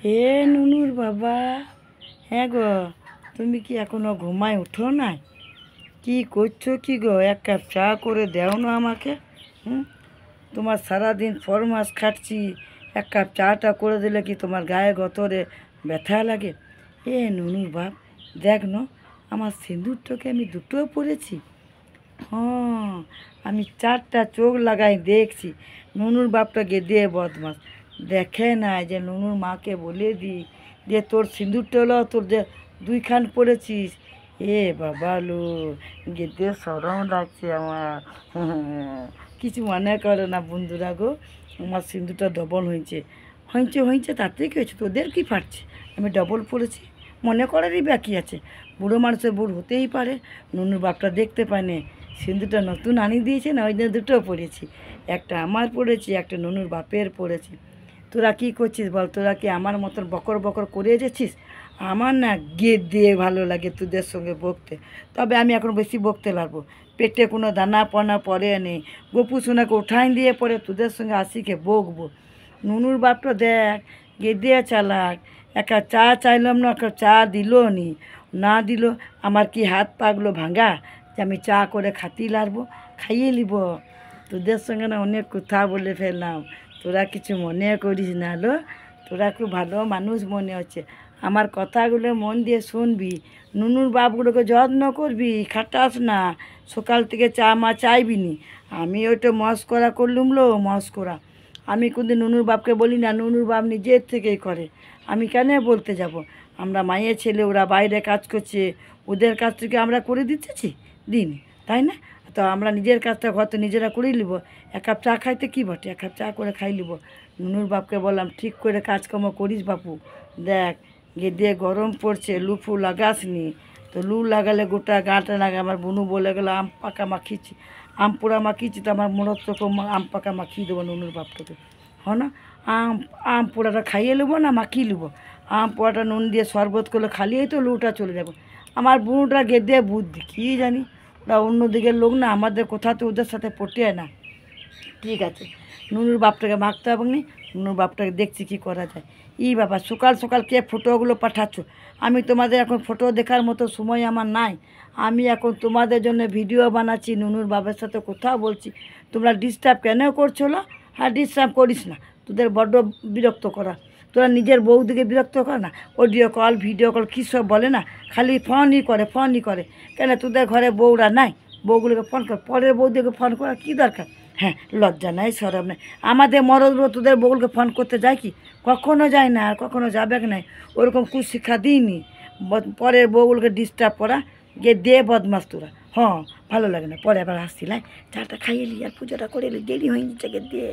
এ নুনুর বাবা, হ্যাঁ গো, তুমি কি এখনো ঘুমায় উঠো নাই? কি করছো কি গো? এক কাপ চা করে দাও না আমাকে। হুম, তোমার সারাদিন ফরমাস খাটছি, এক কাপ চাটা করে দিলে কি তোমার গায়ে গতরে ব্যথা লাগে? এ নুনুর বাপ, দেখ না, আমার সিঁদুরটাকে আমি দুটো পরেছি। হ্যাঁ, আমি চারটা চোখ লাগাই দেখছি। নুনুর বাপটা গেদে বদমাস, দেখে না যে নুনুর মাকে বলে দিই যে তোর সিঁদুরটা হলো তোর যে দুইখান পড়েছিস। এ বাবা লো, গেদে সরম লাগছে আমার। কিছু মনে করে না বন্ধুরা গো, আমার সিঁদুরটা ডবল হয়েছে। হয়েছে হয়েছে, তাতে কি হয়েছে? তোদের কি ফাটছে? আমি ডবল পড়েছি, মনে করারই বাকি আছে। বুড়ো মানুষের বুড় হতেই পারে। নুনুর বাপটা দেখতে পায় না, সিঁদুরটা নতুন আনি দিয়েছে না, ওই জন্য দুটো পড়েছি। একটা আমার পড়েছি, একটা নুনুর বাপের পড়েছি। তোরা কি করছিস বল? তোরা কি আমার মতন বকর বকর করে যেছিস? আমার না গেদে ভালো লাগে তোদের সঙ্গে বকতে, তবে আমি এখন বেশি বকতে পারবো। পেটে কোনো দানা পানা পড়ে নেই, গপু সোনাকে উঠাই দিয়ে পরে তোদের সঙ্গে আসিকে বকবো। নুনুর বাপটা দেখ, গেদে চালাক। একটা চা চাইলাম না, একটা চা দিলো নি। না দিল, আমার কি হাত পাগুলো ভাঙা যে আমি চা করে খাতেই লাগবো? খাইয়ে নিব। তোদের সঙ্গে না অনেক কথা বলে ফেললাম, তোরা কিছু মনে করিস না লো। তোরা খুব ভালো মানুষ মনে হচ্ছে, আমার কথাগুলো মন দিয়ে শুনবি। নুনুর বাপগুলোকে যত্ন করবি, খাটাস না। সকাল থেকে চা মা চাইবি নি। আমি ওইটা মস্করা করলুম লো, মস্করা। আমি কোনদিন নুনুর বাপকে বলি না, নুনুর বাপ নিজের থেকেই করে। আমি কেন বলতে যাব? আমরা মায়ের ছেলে, ওরা বাইরে কাজ করছে, ওদের কাজ থেকে আমরা করে দিতেছি দিন, তাই না? তো আমরা নিজের কাজটা হয়তো নিজেরা করেই নিব। এক কাপ চা খাইতে কী বটে, এক কাপ চা করে খাই নিব। নুনুর বাপকে বললাম ঠিক করে কাজকর্ম করিস বাপু। দেখ, গেদে গরম পড়ছে, লু ফু লাগাসনি। তো লু লাগালে গোটা গাটা লাগে। আমার বুনু বলে গেলো আম পাকা মাখিয়েছি, আম পোড়া মাখিয়েছি, তো আমার মনে হচ্ছে আম পাকা মাখিয়ে দেবো নুনুর বাপটাকে। হয় না? আম আম পোড়াটা খাইয়ে নেবো না মাখিয়ে নেবো? আম পোড়াটা নুন দিয়ে শরবত করলে খালিয়েই তো লুটা চলে যাবো। আমার বুনুটা গেদে বুদ্ধি কী জানি, ওরা অন্য দিকের লোক না, আমাদের কোথা তো ওদের সাথে পটে না। ঠিক আছে, নুনুর বাপটাকে মাখতে হবে নি। নুনুর বাপটাকে দেখছি কি করা যায়। ই বাবা, সকাল সকাল কে ফটোগুলো পাঠাচ্ছ? আমি তোমাদের এখন ফটো দেখার মতো সময় আমার নাই। আমি এখন তোমাদের জন্য ভিডিও বানাচ্ছি, নুনুর বাবার সাথে কথা বলছি। তোমরা ডিস্টার্ব কেন করছো? না, হ্যাঁ, ডিস্টার্ব করিস না। তোদের বড্ড বিরক্ত করা। তোরা নিজের বউদিকে বিরক্ত কর না। অডিও কল, ভিডিও কল কী সব বলে না, খালি ফোনই করে, ফোনই করে। কেন তোদের ঘরে বউরা নাই? বউগুলোকে ফোন কর, পরের বউদিকে ফোন করার কী দরকার? হ্যাঁ, লজ্জা নাই, সরব নাই। আমাদের মরদগুলো তোদের বউগুলোকে ফোন করতে যায় কি? কখনো যায় না, আর কখনো যাবে নাই। ওরকম কুশিক্ষা দিইনি। পরের বউগুলোকে ডিস্টার্ব করা, গিয়ে দে বদমাস তোরা। হ্যাঁ, ভালো লাগে না। পরে আবার আসছিলাই চাটা খাইয়ে নি আর পুজোটা করে এলি, দেরি হয়ে যাচ্ছে, গে দে।